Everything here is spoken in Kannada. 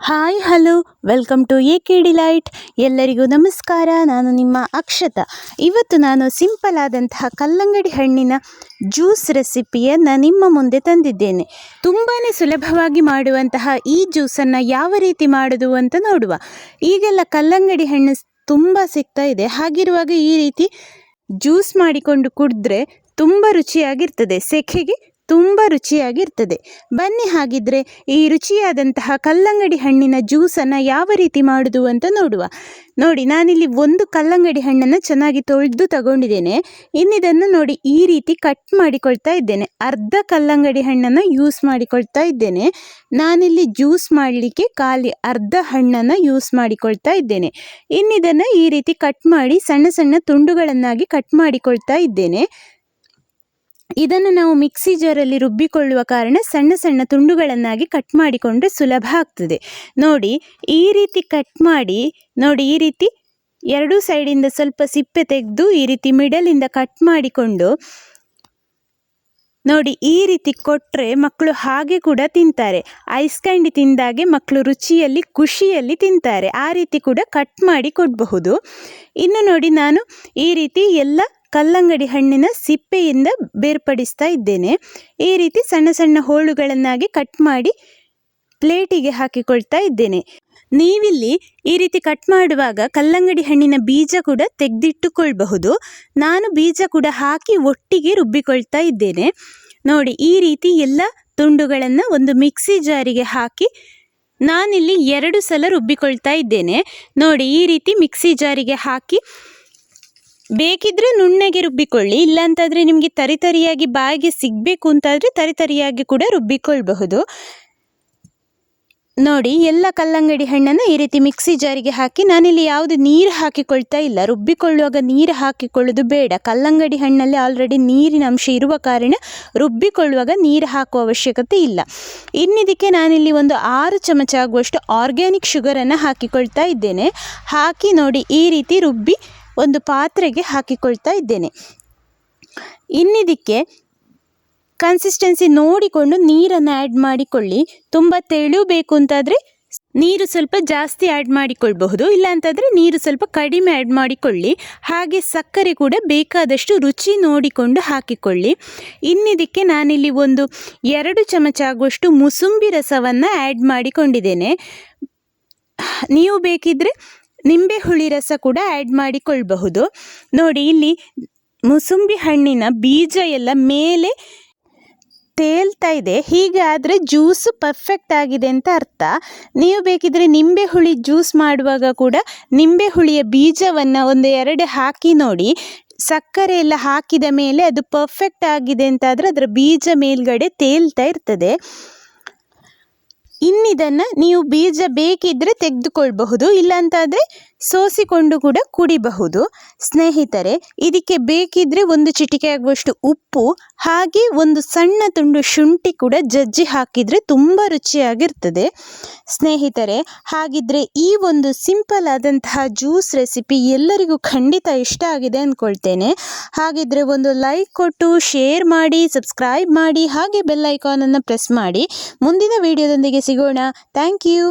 Hi hello welcome to AK Delight. ಎಲ್ಲರಿಗೂ ನಮಸ್ಕಾರ. ನಾನು ನಿಮ್ಮ ಅಕ್ಷತಾ. ಇವತ್ತು ನಾನು ಸಿಂಪಲ್ ಆದಂತಹ ಕಲ್ಲಂಗಡಿ ಹಣ್ಣಿನ ಜ್ಯೂಸ್ ರೆಸಿಪಿಯನ್ನು ನಿಮ್ಮ ಮುಂದೆ ತಂದಿದ್ದೇನೆ. ತುಂಬಾ ಸುಲಭವಾಗಿ ಮಾಡುವಂತಹ ಈ ಜ್ಯೂಸನ್ನು ಯಾವ ರೀತಿ ಮಾಡೋದು ಅಂತ ನೋಡುವ. ಈಗೆಲ್ಲ ಕಲ್ಲಂಗಡಿ ಹಣ್ಣು ತುಂಬ ಸಿಗ್ತಾ ಇದೆ. ಹಾಗಿರುವಾಗ ಈ ರೀತಿ ಜ್ಯೂಸ್ ಮಾಡಿಕೊಂಡು ಕುಡಿದ್ರೆ ತುಂಬ ರುಚಿಯಾಗಿರ್ತದೆ. ಸೆಖೆಗೆ ತುಂಬ ರುಚಿಯಾಗಿರ್ತದೆ. ಬನ್ನಿ ಹಾಗಿದ್ರೆ ಈ ರುಚಿಯಾದಂತಹ ಕಲ್ಲಂಗಡಿ ಹಣ್ಣಿನ ಜ್ಯೂಸನ್ನು ಯಾವ ರೀತಿ ಮಾಡೋದು ಅಂತ ನೋಡುವ. ನೋಡಿ, ನಾನಿಲ್ಲಿ ಒಂದು ಕಲ್ಲಂಗಡಿ ಹಣ್ಣನ್ನು ಚೆನ್ನಾಗಿ ತೊಳೆದು ತಗೊಂಡಿದ್ದೇನೆ. ಇನ್ನಿದನ್ನು ನೋಡಿ ಈ ರೀತಿ ಕಟ್ ಮಾಡಿಕೊಳ್ತಾ ಇದ್ದೇನೆ. ಅರ್ಧ ಕಲ್ಲಂಗಡಿ ಹಣ್ಣನ್ನು ಯೂಸ್ ಮಾಡಿಕೊಳ್ತಾ ಇದ್ದೇನೆ. ನಾನಿಲ್ಲಿ ಜ್ಯೂಸ್ ಮಾಡಲಿಕ್ಕೆ ಖಾಲಿ ಅರ್ಧ ಹಣ್ಣನ್ನು ಯೂಸ್ ಮಾಡಿಕೊಳ್ತಾ ಇದ್ದೇನೆ. ಇನ್ನಿದನ್ನು ಈ ರೀತಿ ಕಟ್ ಮಾಡಿ ಸಣ್ಣ ಸಣ್ಣ ತುಂಡುಗಳನ್ನಾಗಿ ಕಟ್ ಮಾಡಿಕೊಳ್ತಾ ಇದ್ದೇನೆ. ಇದನ್ನು ನಾವು ಮಿಕ್ಸಿ ಜಾರಲ್ಲಿ ರುಬ್ಬಿಕೊಳ್ಳುವ ಕಾರಣ ಸಣ್ಣ ಸಣ್ಣ ತುಂಡುಗಳನ್ನಾಗಿ ಕಟ್ ಮಾಡಿಕೊಂಡ್ರೆ ಸುಲಭ ಆಗ್ತದೆ. ನೋಡಿ ಈ ರೀತಿ ಕಟ್ ಮಾಡಿ, ನೋಡಿ ಈ ರೀತಿ ಎರಡೂ ಸೈಡಿಂದ ಸ್ವಲ್ಪ ಸಿಪ್ಪೆ ತೆಗೆದು ಈ ರೀತಿ ಮಿಡಲಿಂದ ಕಟ್ ಮಾಡಿಕೊಂಡು ನೋಡಿ ಈ ರೀತಿ ಕೊಟ್ಟರೆ ಮಕ್ಕಳು ಹಾಗೆ ಕೂಡ ತಿಂತಾರೆ. ಐಸ್ ಕ್ಯಾಂಡಿ ತಿಂದಾಗೆ ಮಕ್ಕಳು ರುಚಿಯಲ್ಲಿ ಖುಷಿಯಲ್ಲಿ ತಿಂತಾರೆ. ಆ ರೀತಿ ಕೂಡ ಕಟ್ ಮಾಡಿ ಕೊಡಬಹುದು. ಇನ್ನು ನೋಡಿ, ನಾನು ಈ ರೀತಿ ಎಲ್ಲ ಕಲ್ಲಂಗಡಿ ಹಣ್ಣಿನ ಸಿಪ್ಪೆಯಿಂದ ಬೇರ್ಪಡಿಸ್ತಾ ಇದ್ದೇನೆ. ಈ ರೀತಿ ಸಣ್ಣ ಸಣ್ಣ ಹೋಳುಗಳನ್ನಾಗಿ ಕಟ್ ಮಾಡಿ ಪ್ಲೇಟಿಗೆ ಹಾಕಿಕೊಳ್ತಾ ಇದ್ದೇನೆ. ನೀವಿಲ್ಲಿ ಈ ರೀತಿ ಕಟ್ ಮಾಡುವಾಗ ಕಲ್ಲಂಗಡಿ ಹಣ್ಣಿನ ಬೀಜ ಕೂಡ ತೆಗೆದಿಟ್ಟುಕೊಳ್ಬಹುದು. ನಾನು ಬೀಜ ಕೂಡ ಹಾಕಿ ಒಟ್ಟಿಗೆ ರುಬ್ಬಿಕೊಳ್ತಾ ಇದ್ದೇನೆ. ನೋಡಿ ಈ ರೀತಿ ಎಲ್ಲ ತುಂಡುಗಳನ್ನು ಒಂದು ಮಿಕ್ಸಿ ಜಾರಿಗೆ ಹಾಕಿ ನಾನಿಲ್ಲಿ 2 ಸಲ ರುಬ್ಬಿಕೊಳ್ತಾ ಇದ್ದೇನೆ. ನೋಡಿ ಈ ರೀತಿ ಮಿಕ್ಸಿ ಜಾರಿಗೆ ಹಾಕಿ ಬೇಕಿದ್ರೆ ನುಣ್ಣಗೆ ರುಬ್ಬಿಕೊಳ್ಳಿ. ಇಲ್ಲಾಂತಾದರೆ ನಿಮಗೆ ತರಿತರಿಯಾಗಿ ಬಾಯಿಗೆ ಸಿಗಬೇಕು ಅಂತಾದರೆ ತರಿತರಿಯಾಗಿ ಕೂಡ ರುಬ್ಬಿಕೊಳ್ಬಹುದು. ನೋಡಿ ಎಲ್ಲ ಕಲ್ಲಂಗಡಿ ಹಣ್ಣನ್ನು ಈ ರೀತಿ ಮಿಕ್ಸಿ ಜಾರಿಗೆ ಹಾಕಿ, ನಾನಿಲ್ಲಿ ಯಾವುದು ನೀರು ಹಾಕಿಕೊಳ್ತಾ ಇಲ್ಲ. ರುಬ್ಬಿಕೊಳ್ಳುವಾಗ ನೀರು ಹಾಕಿಕೊಳ್ಳೋದು ಬೇಡ. ಕಲ್ಲಂಗಡಿ ಹಣ್ಣಲ್ಲಿ ಆಲ್ರೆಡಿ ನೀರಿನ ಅಂಶ ಇರುವ ಕಾರಣ ರುಬ್ಬಿಕೊಳ್ಳುವಾಗ ನೀರು ಹಾಕುವ ಅವಶ್ಯಕತೆ ಇಲ್ಲ. ಇನ್ನಿದಕ್ಕೆ ನಾನಿಲ್ಲಿ ಒಂದು 6 ಚಮಚ ಆಗುವಷ್ಟು ಆರ್ಗ್ಯಾನಿಕ್ ಶುಗರನ್ನು ಹಾಕಿಕೊಳ್ತಾ ಇದ್ದೇನೆ. ಹಾಕಿ ನೋಡಿ ಈ ರೀತಿ ರುಬ್ಬಿ ಒಂದು ಪಾತ್ರೆಗೆ ಹಾಕಿಕೊಳ್ತಾ ಇದ್ದೇನೆ. ಇನ್ನಿದಕ್ಕೆ ಕನ್ಸಿಸ್ಟೆನ್ಸಿ ನೋಡಿಕೊಂಡು ನೀರನ್ನು ಆ್ಯಡ್ ಮಾಡಿಕೊಳ್ಳಿ. ತುಂಬ ತೆಳು ಬೇಕು ಅಂತಾದರೆ ನೀರು ಸ್ವಲ್ಪ ಜಾಸ್ತಿ ಆ್ಯಡ್ ಮಾಡಿಕೊಳ್ಬಹುದು, ಇಲ್ಲಾಂತಾದರೆ ನೀರು ಸ್ವಲ್ಪ ಕಡಿಮೆ ಆ್ಯಡ್ ಮಾಡಿಕೊಳ್ಳಿ. ಹಾಗೆ ಸಕ್ಕರೆ ಕೂಡ ಬೇಕಾದಷ್ಟು ರುಚಿ ನೋಡಿಕೊಂಡು ಹಾಕಿಕೊಳ್ಳಿ. ಇನ್ನಿದಕ್ಕೆ ನಾನಿಲ್ಲಿ ಒಂದು 2 ಚಮಚ ಆಗುವಷ್ಟು ಮೂಸಂಬಿ ರಸವನ್ನು ಆ್ಯಡ್ ಮಾಡಿಕೊಂಡಿದ್ದೇನೆ. ನೀವು ಬೇಕಿದ್ದರೆ ನಿಂಬೆ ಹುಳಿ ರಸ ಕೂಡ ಆ್ಯಡ್ ಮಾಡಿಕೊಳ್ಬಹುದು. ನೋಡಿ ಇಲ್ಲಿ ಮೂಸಂಬಿ ಹಣ್ಣಿನ ಬೀಜ ಎಲ್ಲ ಮೇಲೆ ತೇಲ್ತಾ ಇದೆ. ಹೀಗಾದರೆ ಜ್ಯೂಸು ಪರ್ಫೆಕ್ಟ್ ಆಗಿದೆ ಅಂತ ಅರ್ಥ. ನೀವು ಬೇಕಿದ್ರೆ ನಿಂಬೆ ಹುಳಿ ಜ್ಯೂಸ್ ಮಾಡುವಾಗ ಕೂಡ ನಿಂಬೆ ಹುಳಿಯ ಬೀಜವನ್ನು 1-2 ಹಾಕಿ ನೋಡಿ. ಸಕ್ಕರೆ ಎಲ್ಲ ಹಾಕಿದ ಮೇಲೆ ಅದು ಪರ್ಫೆಕ್ಟ್ ಆಗಿದೆ ಅಂತಾದರೆ ಅದರ ಬೀಜ ಮೇಲ್ಗಡೆ ತೇಲ್ತಾ ಇರ್ತದೆ. ಇನ್ನಿದನ್ನು ನೀವು ಬೀಜ ಬೇಕಿದ್ದರೆ ತೆಗೆದುಕೊಳ್ಬಹುದು, ಇಲ್ಲಾಂತಾದರೆ ಸೋಸಿಕೊಂಡು ಕೂಡ ಕುಡಿಬಹುದು. ಸ್ನೇಹಿತರೆ, ಇದಕ್ಕೆ ಬೇಕಿದ್ದರೆ 1 ಚಿಟಿಕೆ ಆಗುವಷ್ಟು ಉಪ್ಪು ಹಾಗೆ ಒಂದು ಸಣ್ಣ ತುಂಡು ಶುಂಠಿ ಕೂಡ ಜಜ್ಜಿ ಹಾಕಿದರೆ ತುಂಬ ರುಚಿಯಾಗಿರ್ತದೆ. ಸ್ನೇಹಿತರೆ, ಹಾಗಿದ್ರೆ ಈ ಒಂದು ಸಿಂಪಲ್ ಆದಂತಹ ಜ್ಯೂಸ್ ರೆಸಿಪಿ ಎಲ್ಲರಿಗೂ ಖಂಡಿತ ಇಷ್ಟ ಆಗಿದೆ ಅಂದ್ಕೊಳ್ತೇನೆ. ಹಾಗಿದ್ರೆ ಒಂದು ಲೈಕ್ ಕೊಟ್ಟು ಶೇರ್ ಮಾಡಿ, ಸಬ್ಸ್ಕ್ರೈಬ್ ಮಾಡಿ, ಹಾಗೆ ಬೆಲ್ ಐಕಾನನ್ನು ಪ್ರೆಸ್ ಮಾಡಿ. ಮುಂದಿನ ವಿಡಿಯೋದೊಂದಿಗೆ ಸಿಗೋಣ. Thank you.